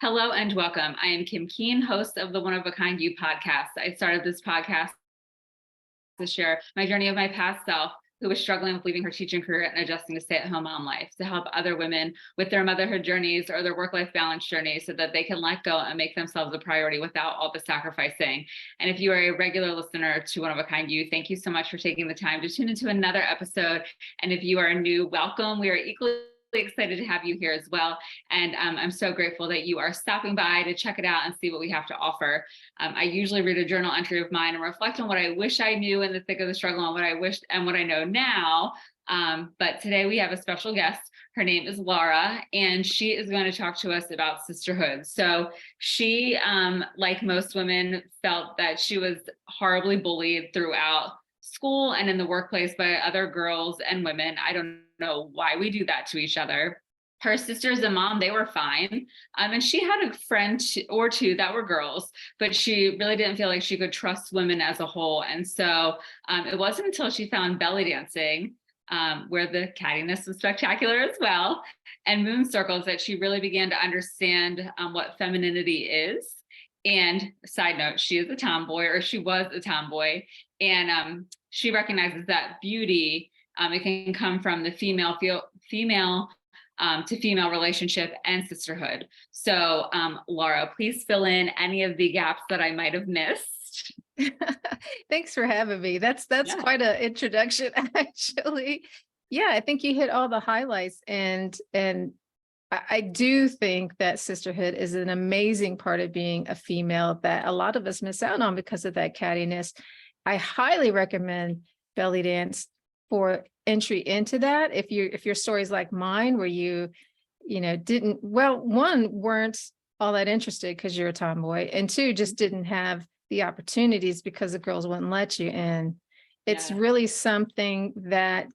Hello and welcome. I am Kim Keen, host of the One of a Kind You podcast. I started this podcast to share my journey of my past self who was struggling with leaving her teaching career and adjusting to stay-at-home mom life, to help other women with their motherhood journeys or their work-life balance journeys so that they can let go and make themselves a priority without all the sacrificing. And if you are a regular listener to One of a Kind You, thank you so much for taking the time to tune into another episode. And if you are new, welcome. We are equally excited to have you here as well. And I'm so grateful that you are stopping by to check it out and see what we have to offer. I usually read a journal entry of mine and reflect on what I wish I knew in the thick of the struggle and what I wished and what I know now. But today we have a special guest. Her name is Laura, and she is going to talk to us about sisterhood. So she, like most women, felt that she was horribly bullied throughout school and in the workplace by other girls and women. I don't know why we do that to each other. Her sisters and mom, they were fine. And she had a friend or two that were girls, but she really didn't feel like she could trust women as a whole. And so it wasn't until she found belly dancing, where the cattiness was spectacular as well, and moon circles, that she really began to understand what femininity is. And side note, she is a tomboy, or she was a tomboy. And she recognizes that beauty, it can come from the female to female relationship and sisterhood. So Laura, please fill in any of the gaps that I might have missed. Thanks for having me. That's quite an introduction, actually. Yeah, I think you hit all the highlights, and I do think that sisterhood is an amazing part of being a female that a lot of us miss out on because of that cattiness. I highly recommend belly dance for entry into that. If your story's like mine, where you weren't all that interested because you're a tomboy, and two, just didn't have the opportunities because the girls wouldn't let you in. It's really something that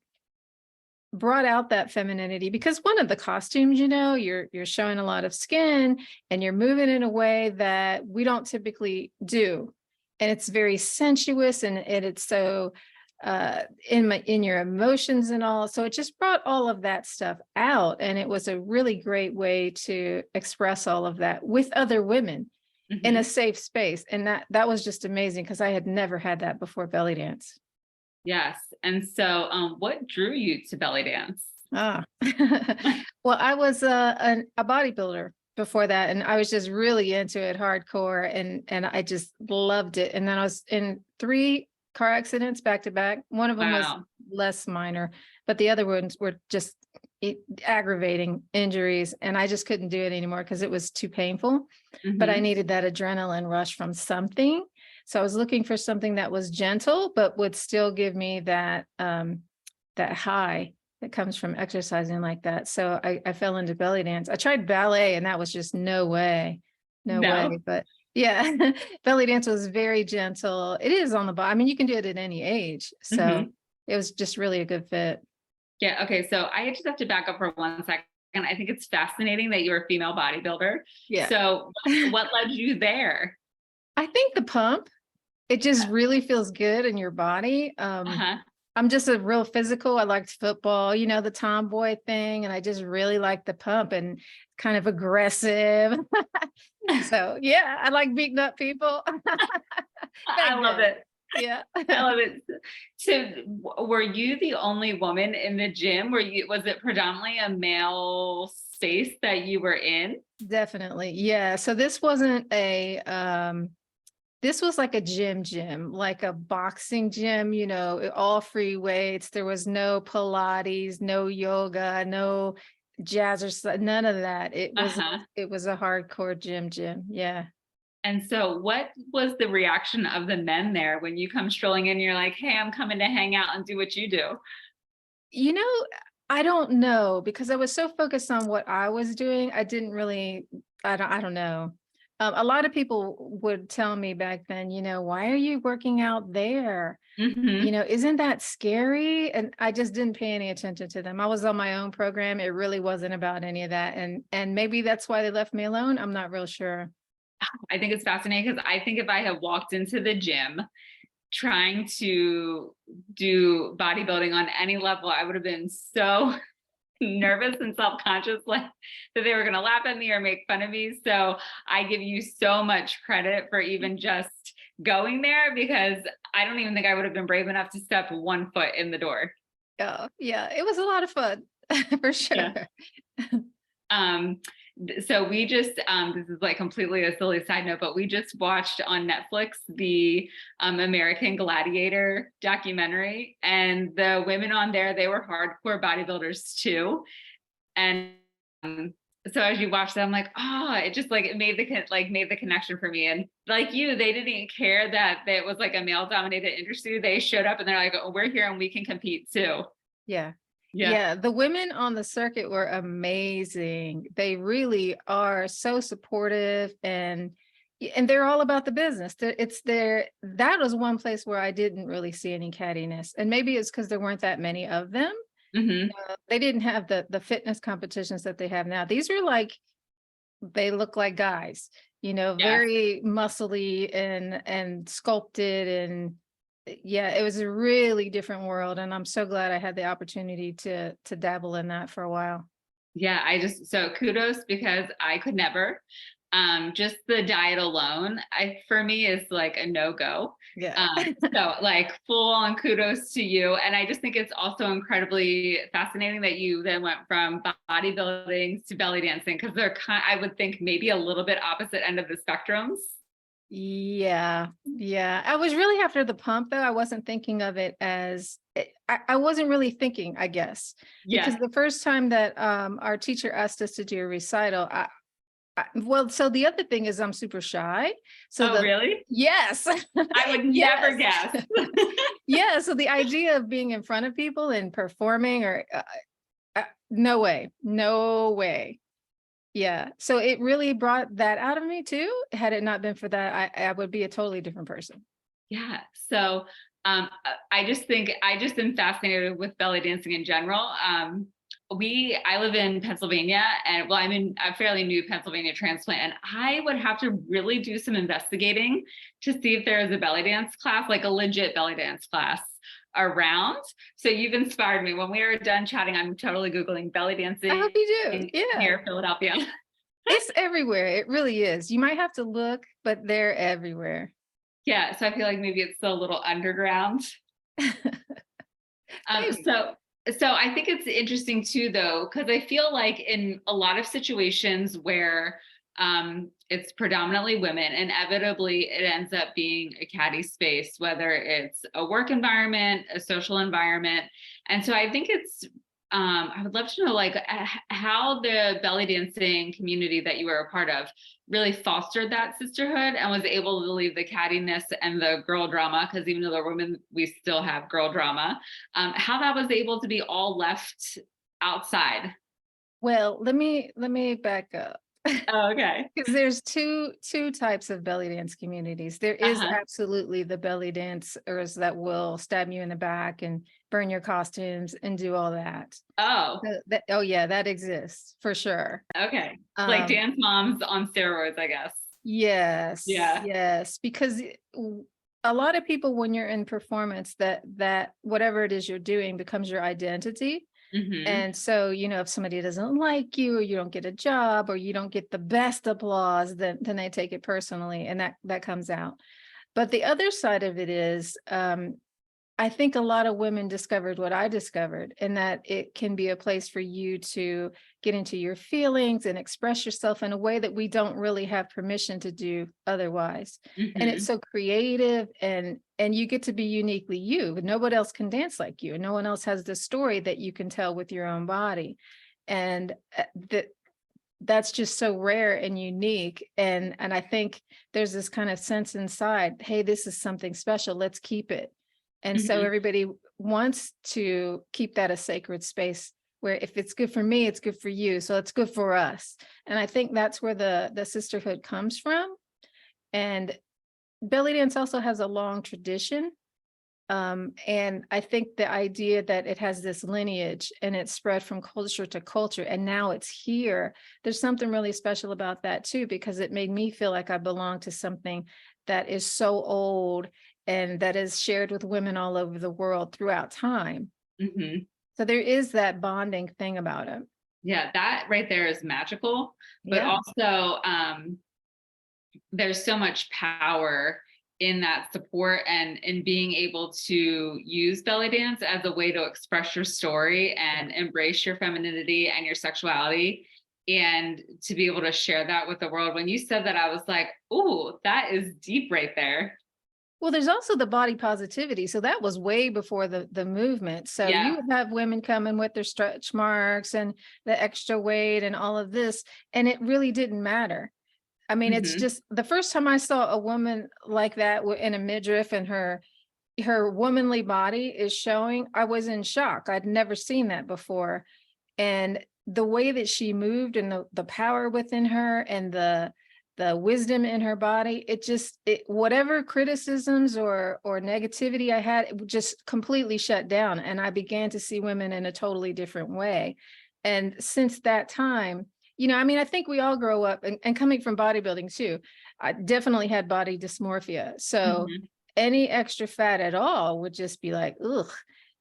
brought out that femininity, because one of the costumes, you're showing a lot of skin and you're moving in a way that we don't typically do. And it's very sensuous, and it's so in your emotions and all. So it just brought all of that stuff out. And it was a really great way to express all of that with other women in a safe space. And that was just amazing, because I had never had that before belly dance. Yes. And so what drew you to belly dance? Well, I was a bodybuilder before that, and I was just really into it hardcore, and I just loved it. And then I was in 3 car accidents back to back. One of them was less minor, but the other ones were just aggravating injuries, and I just couldn't do it anymore because it was too painful. But I needed that adrenaline rush from something. So I was looking for something that was gentle, but would still give me that high that comes from exercising like that. So I fell into belly dance. I tried ballet, and that was just no way. But yeah, belly dance was very gentle. It is on the body. I mean, you can do it at any age. So it was just really a good fit. Yeah. Okay. So I just have to back up for 1 second. I think it's fascinating that you're a female bodybuilder. Yeah. So what led you there? I think the pump, it just really feels good in your body. I'm just a real physical. I liked football, the tomboy thing. And I just really liked the pump and kind of aggressive. So yeah, I like beating up people. I love it. Yeah. I love it. So were you the only woman in the gym? Was it predominantly a male space that you were in? Definitely. Yeah. So this wasn't this was like a gym, like a boxing gym, all free weights. There was no Pilates, no yoga, no jazzercise, none of that. It was a hardcore gym. Yeah. And so what was the reaction of the men there when you come strolling in, you're like, hey, I'm coming to hang out and do what you do? I don't know, because I was so focused on what I was doing. I didn't really, I don't know. A lot of people would tell me back then, why are you working out there? Isn't that scary? And I just didn't pay any attention to them. I was on my own program. It really wasn't about any of that. And maybe that's why they left me alone. I'm not real sure. I think it's fascinating, because I think if I had walked into the gym trying to do bodybuilding on any level, I would have been so nervous and self-conscious, like that they were going to laugh at me or make fun of me. So I give you so much credit for even just going there, because I don't even think I would have been brave enough to step one foot in the door. Yeah, yeah, it was a lot of fun for Yeah. sure. Um, so we just, this is like completely a silly side note, but we just watched on Netflix the American Gladiator documentary, and the women on there, they were hardcore bodybuilders too. And so as you watch them, I'm like, oh, it just like, it made made the connection for me. And like you, they didn't care that it was like a male dominated industry. They showed up and they're like, oh, we're here and we can compete too. Yeah. Yeah. Yeah, the women on the circuit were amazing. They really are so supportive, and they're all about the business. That was one place where I didn't really see any cattiness. And maybe it's because there weren't that many of them. Hmm. They didn't have the fitness competitions that they have now. These were like, they look like guys, Yes. very muscly and sculpted, and yeah, it was a really different world. And I'm so glad I had the opportunity to dabble in that for a while. Yeah, so kudos, because I could never. Just the diet alone, for me is like a no-go. Yeah. So like full on kudos to you. And I just think it's also incredibly fascinating that you then went from bodybuilding to belly dancing, because I would think maybe a little bit opposite end of the spectrums. Yeah, yeah. I was really after the pump though. I wasn't thinking of it as I wasn't really thinking, I guess, because Yeah. the first time that our teacher asked us to do a recital, well, so the other thing is I'm super shy. So Oh, really? yes, I would never yes, guess. yeah. So the idea of being in front of people and performing, or no way, no way. Yeah. So it really brought that out of me too. Had it not been for that, I would be a totally different person. Yeah. So I just am fascinated with belly dancing in general. I live in Pennsylvania, and well, I'm in a fairly new Pennsylvania transplant, and I would have to really do some investigating to see if there is a belly dance class, like a legit belly dance class around. So you've inspired me. When we are done chatting, I'm totally Googling belly I dancing hope you do. Yeah. near Philadelphia. It's everywhere. It really is. You might have to look, but they're everywhere. Yeah. So I feel like maybe it's still a little underground. Um, Maybe. so, so I think it's interesting too, though, because I feel like in a lot of situations where it's predominantly women, inevitably it ends up being a catty space, whether it's a work environment, a social environment. And so I think I would love to know like how the belly dancing community that you were a part of really fostered that sisterhood and was able to leave the cattiness and the girl drama, because even though they're women, we still have girl drama. How that was able to be all left outside. Well, let me back up. Oh, okay. Because there's two types of belly dance communities. There is Uh-huh. absolutely the belly dancers that will stab you in the back and burn your costumes and do all that. Oh, Oh yeah, that exists for sure. okay. Like Um, dance moms on steroids, I guess. yes, Yeah. yes, because a lot of people, when you're in performance, that whatever it is you're doing becomes your identity. Hmm. And so, if somebody doesn't like you, or you don't get a job, or you don't get the best applause, then they take it personally, and that comes out. But the other side of it is, I think a lot of women discovered what I discovered, and that it can be a place for you to get into your feelings and express yourself in a way that we don't really have permission to do otherwise. And it's Hmm. so creative, and you get to be uniquely you. Nobody else can dance like you, and no one else has the story that you can tell with your own body. And that's just so rare and unique. And I think there's this kind of sense inside, hey, this is something special. Let's keep it. And so Hmm. everybody wants to keep that a sacred space where if it's good for me, it's good for you. So it's good for us. And I think that's where the sisterhood comes from. And belly dance also has a long tradition. And I think the idea that it has this lineage and it's spread from culture to culture, and now it's here. There's something really special about that too, because it made me feel like I belong to something that is so old and that is shared with women all over the world throughout time. Hmm. So there is that bonding thing about it. Yeah, that right there is magical. But Yeah. also, there's so much power in that support and in being able to use belly dance as a way to express your story and embrace your femininity and your sexuality, and to be able to share that with the world. When you said that, I was like, "Ooh, that is deep right there." Well, there's also the body positivity. So that was way before the movement. So Yeah. you would have women coming with their stretch marks and the extra weight and all of this, and it really didn't matter. I mean, it's Hmm. just the first time I saw a woman like that in a midriff and her womanly body is showing, I was in shock. I'd never seen that before. And the way that she moved and the power within her and the wisdom in her body, it whatever criticisms or negativity I had, it just completely shut down. And I began to see women in a totally different way. And since that time, I mean, I think we all grow up and coming from bodybuilding too, I definitely had body dysmorphia. So Hmm. any extra fat at all would just be like, ugh,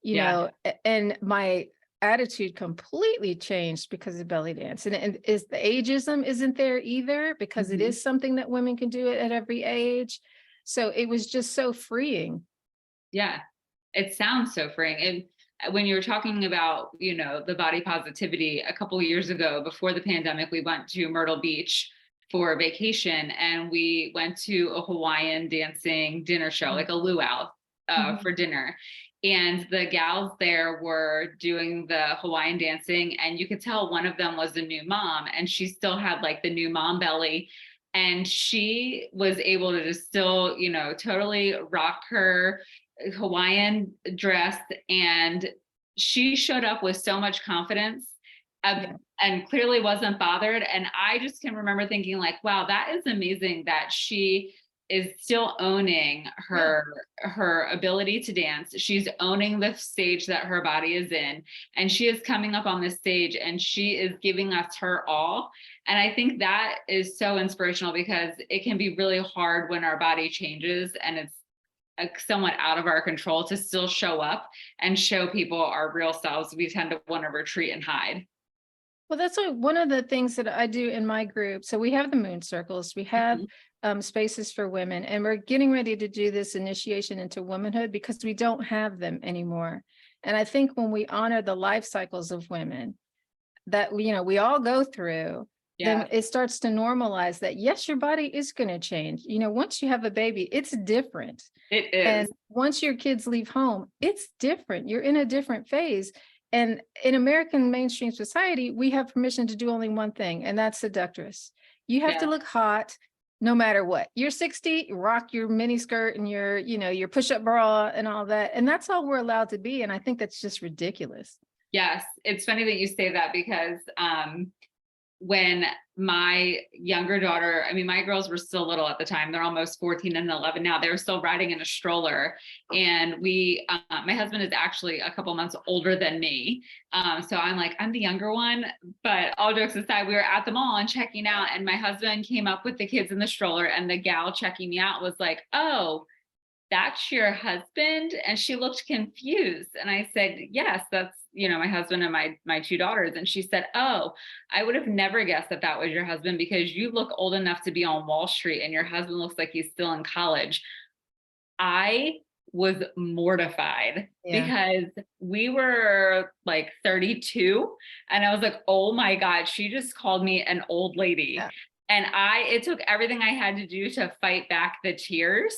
Yeah. and my attitude completely changed because of belly dance. And is the ageism isn't there either, because it Hmm. is something that women can do it at every age. So it was just so freeing. Yeah. It sounds so freeing. And when you were talking about, the body positivity, a couple of years ago before the pandemic, we went to Myrtle Beach for vacation, and we went to a Hawaiian dancing dinner show, like a luau, Mhm. for dinner. And the gals there were doing the Hawaiian dancing, and you could tell one of them was a new mom, and she still had like the new mom belly. And she was able to just still, totally rock her Hawaiian dress, and she showed up with so much confidence, Yeah. and clearly wasn't bothered. And I just can remember thinking like, wow, that is amazing that she is still owning Yeah. her ability to dance. She's owning the stage that her body is in, and she is coming up on this stage and she is giving us her all. And I think that is so inspirational, because it can be really hard when our body changes and it's somewhat out of our control to still show up and show people our real selves. We tend to want to retreat and hide. Well, that's one of the things that I do in my group. So we have the moon circles, we have Mhm. spaces for women, and we're getting ready to do this initiation into womanhood because we don't have them anymore. And I think when we honor the life cycles of women that we all go through, then Yeah, it starts to normalize that yes, your body is going to change. Once you have a baby, it's different. it is. And once your kids leave home, it's different. You're in a different phase. And in American mainstream society, we have permission to do only one thing, and that's seductress. You have to Yeah. look hot no matter what. You're 60, rock your mini skirt and your push-up bra and all that. And that's all we're allowed to be. And I think that's just ridiculous. Yes. It's funny that you say that, because when my younger daughter, I mean, my girls were still little at the time. They're almost 14 and 11 now. They were still riding in a stroller. And my husband is actually a couple months older than me. So I'm the younger one. But all jokes aside, we were at the mall and checking out, and my husband came up with the kids in the stroller, and the gal checking me out was like, "Oh, that's your husband?" And she looked confused. And I said, "Yes, that's, my husband and my two daughters." And she said, "Oh, I would have never guessed that that was your husband, because you look old enough to be on Wall Street and your husband looks like he's still in college." I was mortified, Yeah. because we were like 32, and I was like, "Oh my God, she just called me an old lady." Yeah. And it took everything I had to do to fight back the tears.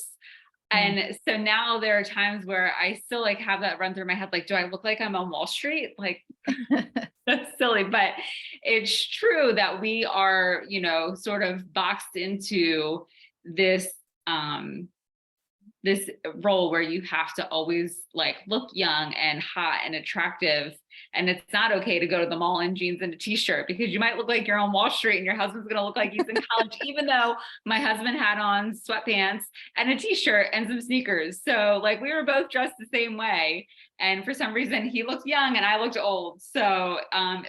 Mm. And so now there are times where I still like have that run through my head, like, do I look like I'm on Wall Street? Like, that's silly, but it's true that we are, sort of boxed into this um this role where you have to always like look young and hot and attractive. And it's not okay to go to the mall in jeans and a t-shirt, because you might look like you're on Wall Street and your husband's going to look like he's in college, even though my husband had on sweatpants and a t-shirt and some sneakers. So like we were both dressed the same way. And for some reason he looked young and I looked old. So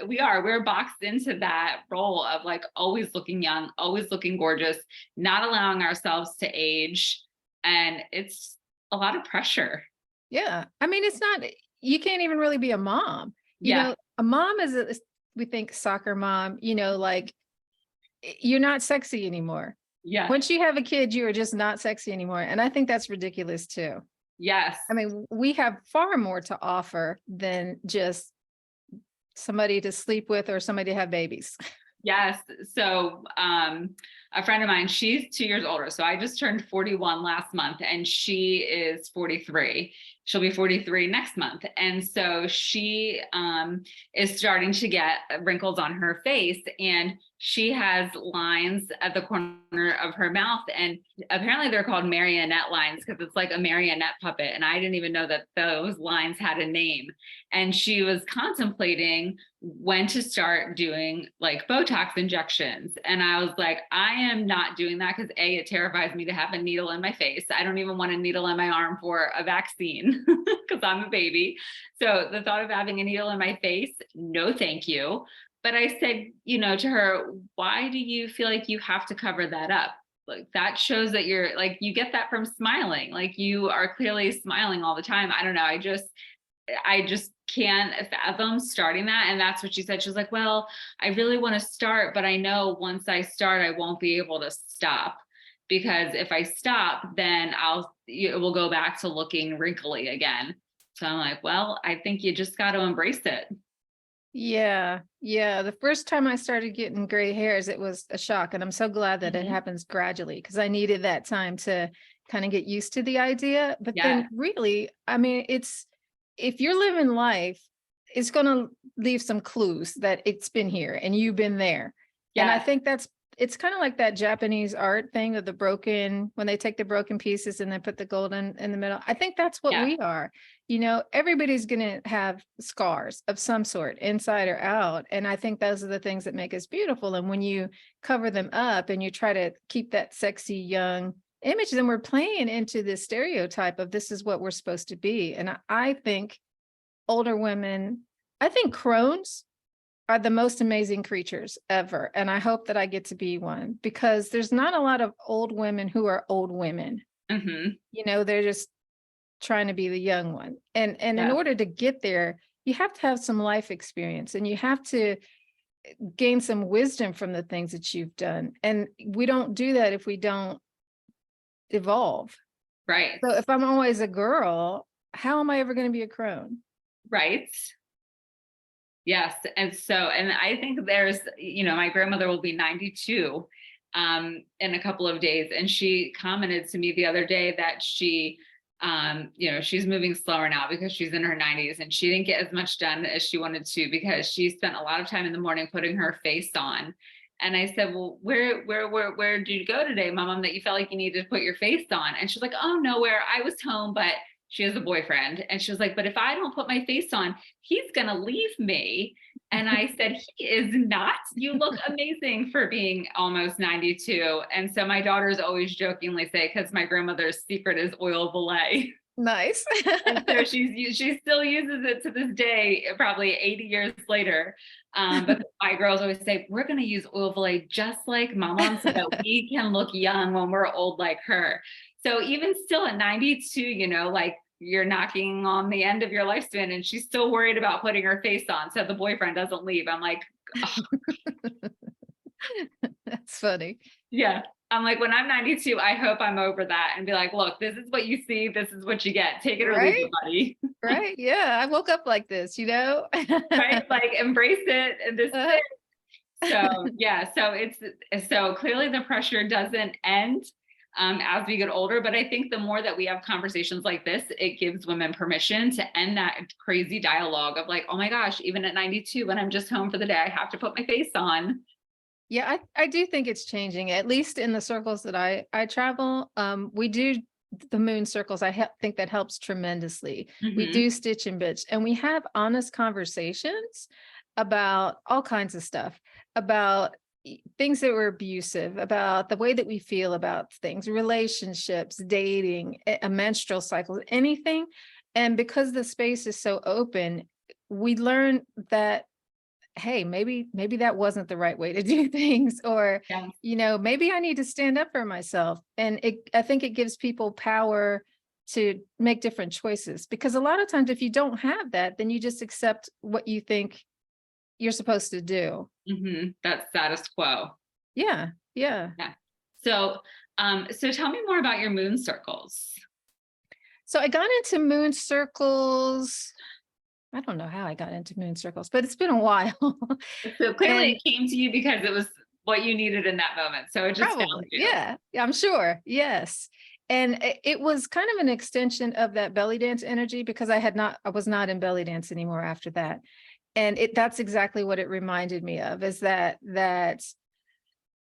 we're boxed into that role of like always looking young, always looking gorgeous, not allowing ourselves to age. And it's a lot of pressure. Yeah. I mean, it's not, you can't even really be a mom Yeah. A mom we think soccer mom, like you're not sexy anymore. Yeah. Once you have a kid, you are just not sexy anymore. And I think that's ridiculous too. Yes. I mean, we have far more to offer than just somebody to sleep with or somebody to have babies. Yes. So a friend of mine, she's 2 years older. So I just turned 41 last month and she is 43. She'll be 43 next month. And so she is starting to get wrinkles on her face, and she has lines at the corner of her mouth. And apparently they're called marionette lines because it's like a marionette puppet. And I didn't even know that those lines had a name. And she was contemplating when to start doing like Botox injections. And I was like, I am not doing that because A, it terrifies me to have a needle in my face. I don't even want a needle in my arm for a vaccine because I'm a baby. So the thought of having a needle in my face, no, thank you. But I said, to her, why do you feel like you have to cover that up? Like that shows that you're like, you get that from smiling. Like you are clearly smiling all the time. I don't know. I just can't fathom starting that. And that's what she said. She was like, well, I really want to start, but I know once I start, I won't be able to stop, because if I stop, then it will go back to looking wrinkly again. So I'm like, well, I think you just got to embrace it. Yeah. Yeah. The first time I started getting gray hairs, it was a shock. And I'm so glad that it happens gradually, because I needed that time to kind of get used to the idea. But Yeah. then really, I mean, if you're living life, it's going to leave some clues that it's been here and you've been there. And I Yeah. think it's kind of like that Japanese art thing of when they take the broken pieces and they put the golden in the middle. I think that's what we are. Everybody's going to have scars of some sort, inside or out. And I think those are the things that make us beautiful. And when you cover them up and you try to keep that sexy young image, then we're playing into this stereotype of this is what we're supposed to be. And I think older women, I think crones are the most amazing creatures ever. And I hope that I get to be one, because there's not a lot of old women who are old women. They're just trying to be the young one. And in order to get there, you have to have some life experience and you have to gain some wisdom from the things that you've done. And we don't do that if we don't evolve. Right. So if I'm always a girl, how am I ever going to be a crone? Right. Yes. And I think there's, my grandmother will be 92 in a couple of days. And she commented to me the other day that she's moving slower now because she's in her 90s, and she didn't get as much done as she wanted to because she spent a lot of time in the morning putting her face on. And I said, well, where did you go today, Mom, that you felt like you needed to put your face on? And she's like, oh, nowhere. I was home, but she has a boyfriend. And she was like, but if I don't put my face on, he's going to leave me. And I said, he is not. You look amazing for being almost 92. And so my daughters always jokingly say, because my grandmother's secret is oil Valet. Nice. And so she still uses it to this day, probably 80 years later. But my girls always say, we're going to use oil Valet just like Mom, so that we can look young when we're old like her. So even still at 92, like you're knocking on the end of your lifespan, and she's still worried about putting her face on so the boyfriend doesn't leave. I'm like, oh. That's funny. Yeah. I'm like, when I'm 92, I hope I'm over that and be like, look, this is what you see. This is what you get. Take it or leave it, buddy. Right. Yeah. I woke up like this, Right. Like embrace it. And this is it. So yeah. So clearly the pressure doesn't end as we get older. But I think the more that we have conversations like this, it gives women permission to end that crazy dialogue of like, oh my gosh, even at 92, when I'm just home for the day, I have to put my face on. Yeah, I do think it's changing, at least in the circles that I travel. We do the moon circles. I think that helps tremendously. We do stitch and bitch, and we have honest conversations about all kinds of stuff, about things that were abusive, about the way that we feel about things, relationships, dating, a menstrual cycle, anything. And because the space is so open, we learn that, hey, maybe that wasn't the right way to do things, or, maybe I need to stand up for myself. And I think it gives people power to make different choices. Because a lot of times if you don't have that, then you just accept what you think you're supposed to do. That's status quo. Yeah. Yeah. Yeah. So, so tell me more about your moon circles. So I got into moon circles. I don't know how I got into moon circles, but it's been a while. So clearly And it came to you because it was what you needed in that moment. So it just found probably, you. yeah, I'm sure. Yes. And it was kind of an extension of that belly dance energy, because I was not in belly dance anymore after that. And that's exactly what it reminded me of, is that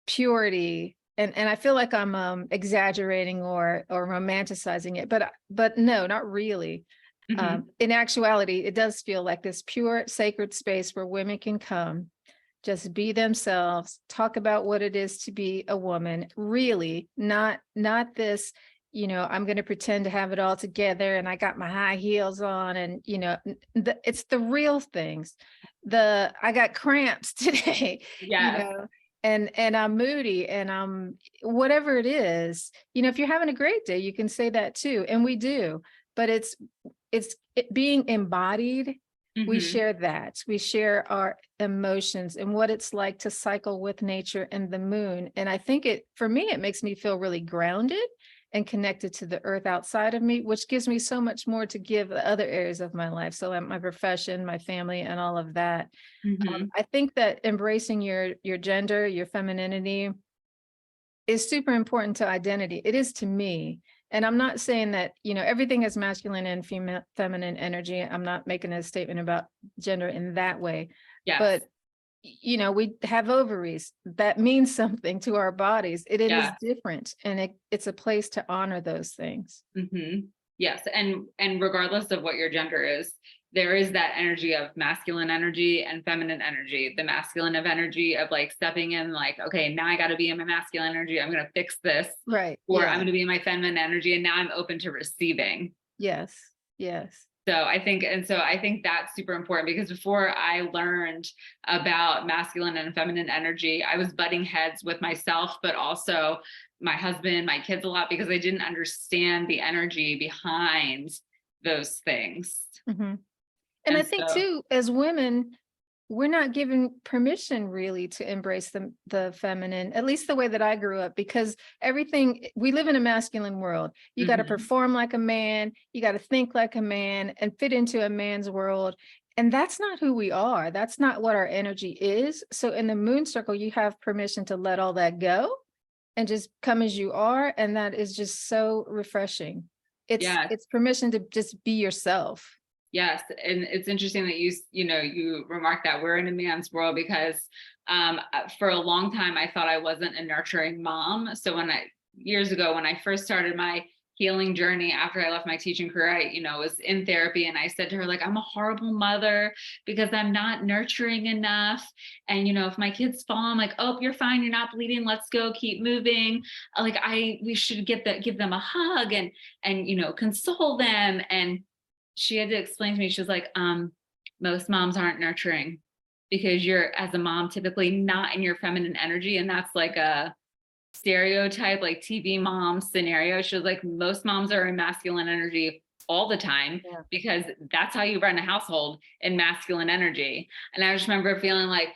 purity. And I feel like I'm exaggerating or romanticizing it, but no, not really. In actuality, it does feel like this pure, sacred space where women can come, just be themselves, talk about what it is to be a woman, really, not this, I'm going to pretend to have it all together and I got my high heels on, and it's the real things. I got cramps today, Yes. and I'm moody, and I'm whatever it is, if you're having a great day, you can say that too, and we do. But it's being embodied. We share that. We share our emotions and what it's like to cycle with nature and the moon. And I think for me, it makes me feel really grounded and connected to the earth outside of me, which gives me so much more to give the other areas of my life. So like my profession, my family, and all of that. I think that embracing your gender, your femininity, is super important to identity. It is to me. And I'm not saying that, everything is masculine and feminine energy. I'm not making a statement about gender in that way. Yes. But, we have ovaries. That means something to our bodies. It is different. And it's a place to honor those things. Yes. And regardless of what your gender is, there is that energy of masculine energy and feminine energy. The masculine of energy of like stepping in, like, okay, now I got to be in my masculine energy. I'm going to fix this. Right. Or I'm going to be in my feminine energy. And now I'm open to receiving. Yes. Yes. So I think that's super important, because before I learned about masculine and feminine energy, I was butting heads with myself, but also my husband, my kids a lot, because I didn't understand the energy behind those things. And I think too, as women, we're not given permission really to embrace the feminine, at least the way that I grew up, because we live in a masculine world. You got to perform like a man, you got to think like a man and fit into a man's world. And that's not who we are. That's not what our energy is. So in the moon circle, you have permission to let all that go and just come as you are. And that is just so refreshing. It's permission to just be yourself. Yes. And it's interesting that you remarked that we're in a man's world, because for a long time, I thought I wasn't a nurturing mom. So years ago, when I first started my healing journey after I left my teaching career, I was in therapy, and I said to her, like, I'm a horrible mother because I'm not nurturing enough. And, if my kids fall, I'm like, oh, you're fine. You're not bleeding. Let's go. Keep moving. Like we should give them a hug and console them. And she had to explain to me, she was like, most moms aren't nurturing because you're, as a mom, typically not in your feminine energy. And that's like a stereotype, like TV mom scenario. She was like, most moms are in masculine energy all the time because that's how you run a household, in masculine energy. And I just remember feeling like,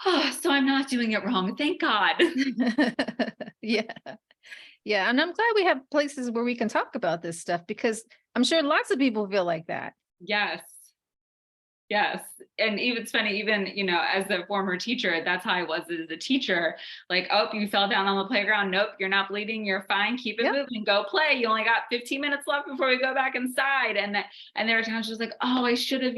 oh, so I'm not doing it wrong. Thank God. Yeah. Yeah. And I'm glad we have places where we can talk about this stuff, because I'm sure lots of people feel like that. Yes. Yes. And even it's funny, even, as a former teacher, that's how I was as a teacher. Like, oh, you fell down on the playground. Nope, you're not bleeding. You're fine. Keep it moving. Go play. You only got 15 minutes left before we go back inside. And there were times she was like, oh, I should have,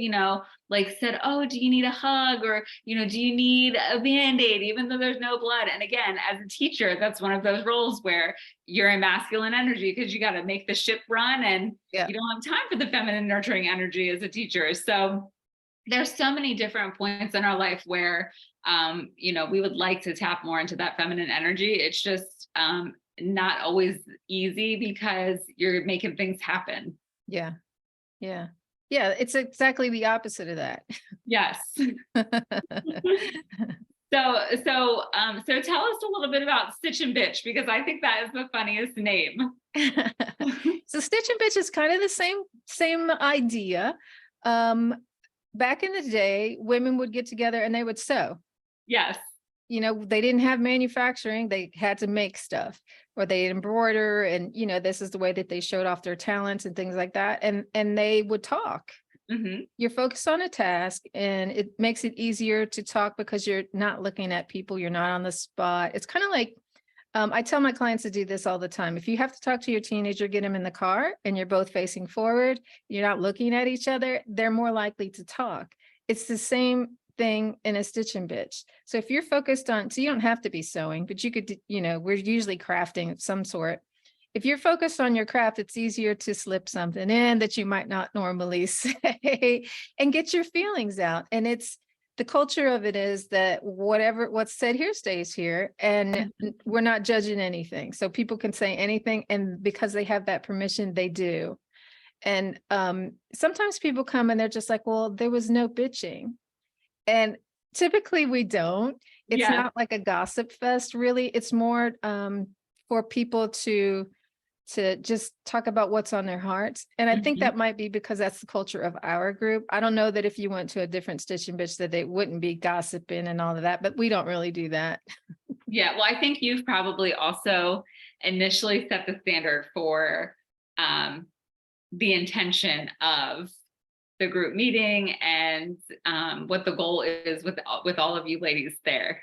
like said, oh, do you need a hug? Or, do you need a Band-Aid, even though there's no blood? And again, as a teacher, that's one of those roles where you're in masculine energy, because you got to make the ship run, and you don't have time for the feminine nurturing energy as a teacher. So there's so many different points in our life where, we would like to tap more into that feminine energy. It's just not always easy because you're making things happen. Yeah. Yeah. Yeah. It's exactly the opposite of that. Yes. So tell us a little bit about Stitch and Bitch, because I think that is the funniest name. So Stitch and Bitch is kind of the same idea. Back in the day, women would get together and they would sew. Yes. You know, they didn't have manufacturing, they had to make stuff, or they embroider, and you know, this is the way that they showed off their talents and things like that. And they would talk. Mm-hmm. You're focused on a task, and it makes it easier to talk because you're not looking at people, you're not on the spot. It's kind of like, I tell my clients to do this all the time. If you have to talk to your teenager, get them in the car and you're both facing forward, you're not looking at each other, they're more likely to talk. It's the same thing in a Stitch and Bitch. So if you're focused on, so you don't have to be sewing, but you could, you know, we're usually crafting of some sort. If you're focused on your craft, it's easier to slip something in that you might not normally say and get your feelings out. And it's, the culture of it is that what's said here stays here, and we're not judging anything. So people can say anything, and because they have that permission, they do. And sometimes people come and they're just like, well, there was no bitching. And typically we don't. It's Yeah. not like a gossip fest, really. It's more for people to just talk about what's on their hearts. And I think that might be because that's the culture of our group. I don't know that if you went to a different Stitch and Bitch that they wouldn't be gossiping and all of that, but we don't really do that. Yeah. Well, I think you've probably also initially set the standard for the intention of the group meeting and what the goal is with all of you ladies there.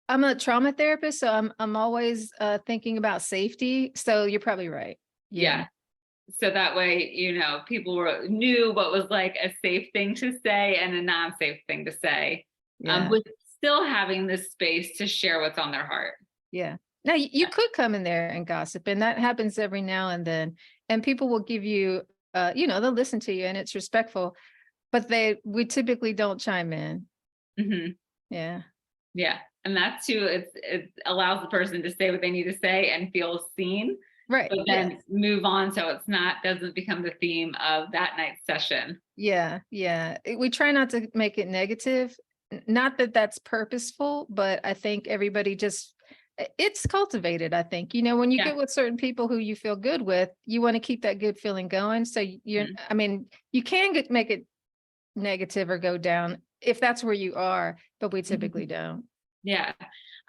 I'm a trauma therapist, so I'm always thinking about safety. So you're probably right. Yeah. So that way, you know, people knew what was like a safe thing to say and a non-safe thing to say, Yeah. with still having this space to share what's on their heart. Yeah. Now you could come in there and gossip, and that happens every now and then. And people will give you, you know, they'll listen to you and it's respectful, but we typically don't chime in. Mm-hmm. Yeah. Yeah. And that too, it allows the person to say what they need to say and feel seen, Right. but then move on. So it's doesn't become the theme of that night's session. Yeah. Yeah. We try not to make it negative. Not that that's purposeful, but I think everybody just, it's cultivated. I think, you know, when you get with certain people who you feel good with, you want to keep that good feeling going. So you're, I mean, you can make it negative or go down if that's where you are, but we typically don't. Yeah.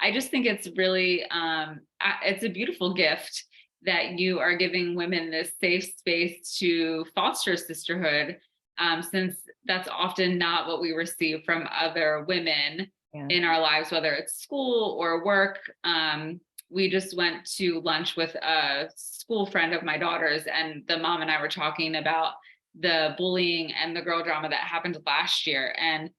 I just think it's really, it's a beautiful gift that you are giving women this safe space to foster sisterhood, since that's often not what we receive from other women in our lives, whether it's school or work. We just went to lunch with a school friend of my daughter's, and the mom and I were talking about the bullying and the girl drama that happened last year. And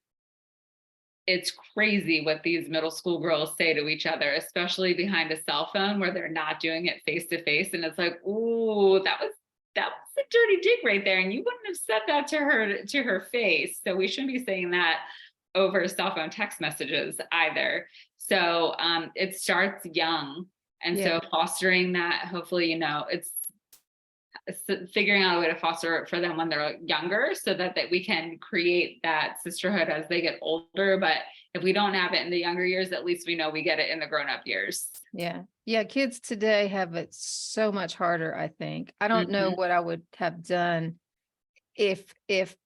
it's crazy what these middle school girls say to each other, especially behind a cell phone where they're not doing it face to face. And it's like, ooh, that was a dirty dig right there. And you wouldn't have said that to her face. So we shouldn't be saying that over cell phone text messages either. So it starts young. And so fostering that, hopefully, you know, it's figuring out a way to foster it for them when they're younger, so that we can create that sisterhood as they get older. But if we don't have it in the younger years, at least we know we get it in the grown-up years. Yeah. Kids today have it so much harder, I think. I don't know what I would have done if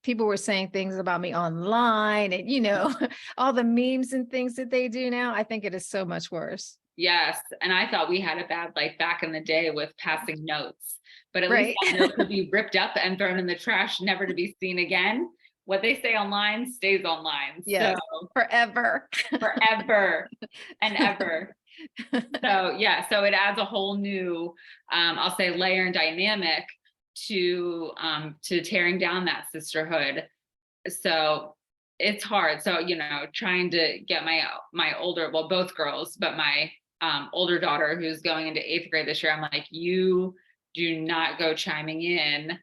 people were saying things about me online and, you know, all the memes and things that they do now. I think it is so much worse. Yes. And I thought we had a bad life back in the day with passing notes, but at least that note could be ripped up and thrown in the trash, never to be seen again. What they say online stays online. Yeah. So, forever and ever. So it adds a whole new, I'll say, layer and dynamic to tearing down that sisterhood. So it's hard. So, you know, trying to get my older, well, both girls, but my older daughter who's going into 8th grade this year, I'm like, you do not go chiming in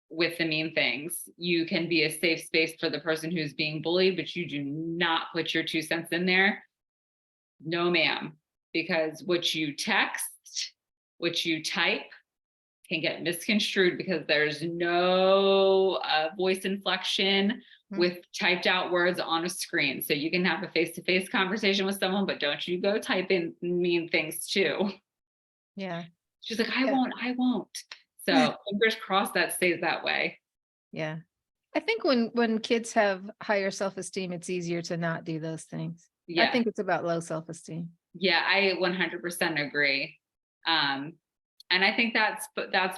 with the mean things. You can be a safe space for the person who's being bullied, but you do not put your 2 cents in there. No, ma'am, because what you text, what you type can get misconstrued because there's no voice inflection with typed out words on a screen. So you can have a face-to-face conversation with someone, but don't you go type in mean things too. Yeah. She's like, I Yeah. won't. So fingers crossed that stays that way. Yeah. I think when kids have higher self-esteem, it's easier to not do those things. I Yeah. think it's about low self-esteem. Yeah, I 100% agree. And I think that's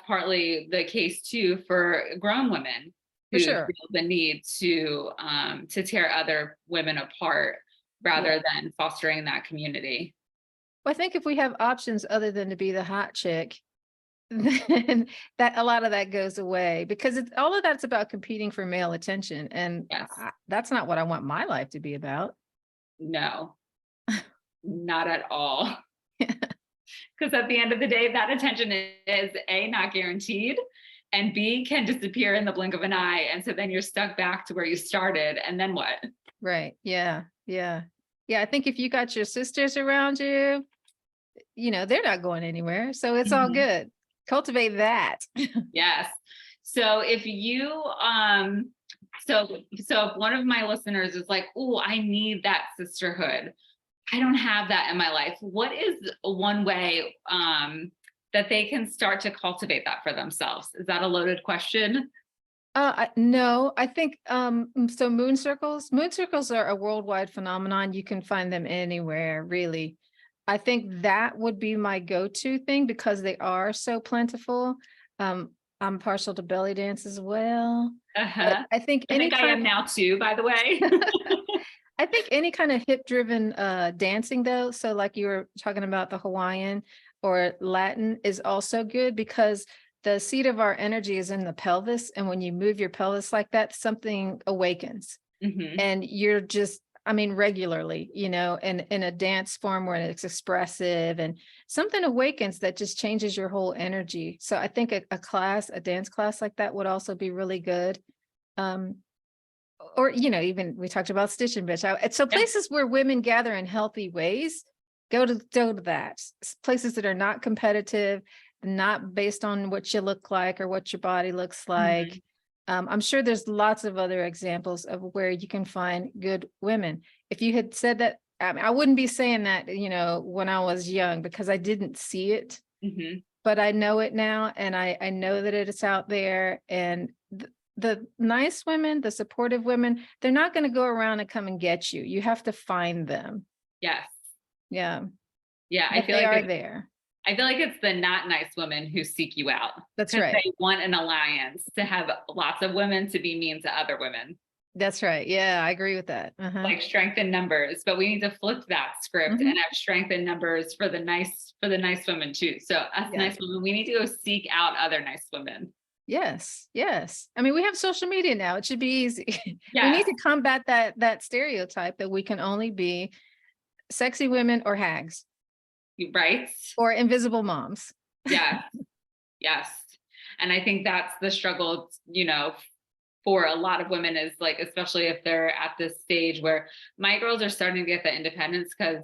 partly the case too for grown women For who sure. feel the need to tear other women apart rather Yeah. than fostering that community. Well, I think if we have options other than to be the hot chick, then that a lot of that goes away, because it's all of that's about competing for male attention. And Yes. that's not what I want my life to be about. No, not at all. Because at the end of the day, that attention is A, not guaranteed, and B, can disappear in the blink of an eye. And so then you're stuck back to where you started. And then what? Right. Yeah. Yeah. Yeah. I think if you got your sisters around you, they're not going anywhere. So it's all Mhm. good. Cultivate that. Yes. So if you so if one of my listeners is like, oh, I need that sisterhood, I don't have that in my life, what is one way that they can start to cultivate that for themselves? Is that a loaded question? No, I think so moon circles are a worldwide phenomenon. You can find them anywhere, really. I think that would be my go-to thing because they are so plentiful. I'm partial to belly dance as well. But Uh-huh. I think I think I am now too, by the way. I think any kind of hip driven dancing though, so like you were talking about the Hawaiian or Latin is also good because the seat of our energy is in the pelvis. And when you move your pelvis like that, something awakens. Mhm. And you're just, regularly, in a dance form where it's expressive and something awakens that just changes your whole energy. So I think a dance class like that would also be really good. Or, even we talked about Stitch and Bitch. So Yeah. places where women gather in healthy ways, go to that. Places that are not competitive, not based on what you look like or what your body looks like. Mhm. I'm sure there's lots of other examples of where you can find good women. If you had said that, I wouldn't be saying that, when I was young because I didn't see it, Mhm. but I know it now, and I know that it is out there. And the nice women, the supportive women, they're not going to go around and come and get you. You have to find them. Yes. Yeah, Yeah. but they are there. I feel like it's the not nice women who seek you out That's because right. they want an alliance to have lots of women to be mean to other women, That's right. Yeah, I agree with that. like strength in numbers. But we need to flip that script and Mhm. have strength in numbers for the nice women too. So us Yeah. nice women, we need to go seek out other nice women. Yes. Yes. We have social media now. It should be easy. We need Yes. to combat that stereotype that we can only be sexy women or hags Right. or invisible moms. Yes. Yes. And I think that's the struggle, for a lot of women is like, especially if they're at this stage where my girls are starting to get the independence because,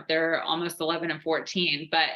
they're almost 11 and 14. But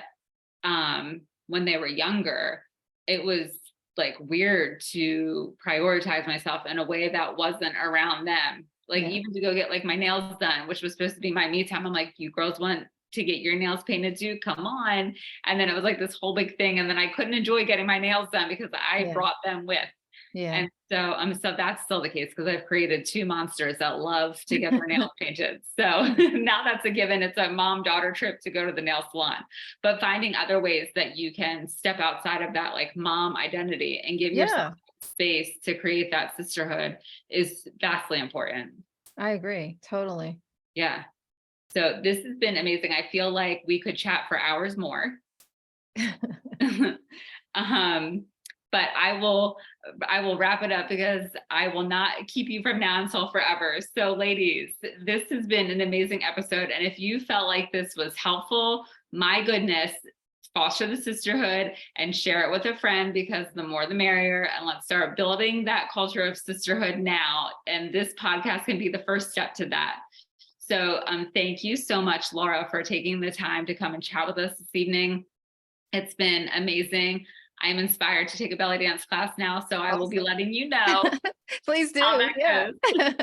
when they were younger, it was like weird to prioritize myself in a way that wasn't around them. Like Yeah. even to go get like my nails done, which was supposed to be my me time. I'm like, you girls want to get your nails painted too? Come on. And then it was like this whole big thing. And then I couldn't enjoy getting my nails done because I Yeah. brought them with. Yeah. And so that's still the case because I've created two monsters that love to get their nails painted. So now that's a given. It's a mom-daughter trip to go to the nail salon. But finding other ways that you can step outside of that like mom identity and give yourself space to create that sisterhood is vastly important. I agree. Totally. Yeah. So this has been amazing. I feel like we could chat for hours more. But I will wrap it up because I will not keep you from now until forever. So ladies, this has been an amazing episode. And if you felt like this was helpful, my goodness, foster the sisterhood and share it with a friend because the more the merrier. And let's start building that culture of sisterhood now. And this podcast can be the first step to that. So thank you so much, Laura, for taking the time to come and chat with us this evening. It's been amazing. I'm inspired to take a belly dance class now, so I will be Awesome. letting you know Please do. how that Yeah. goes.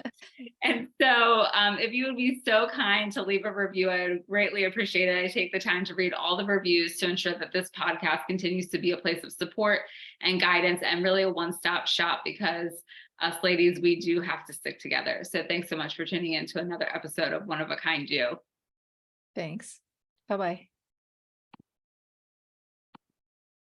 And so if you would be so kind to leave a review, I would greatly appreciate it. I take the time to read all the reviews to ensure that this podcast continues to be a place of support and guidance and really a one-stop shop, because us ladies, we do have to stick together. So thanks so much for tuning in to another episode of One of a Kind You. Thanks. Bye-bye.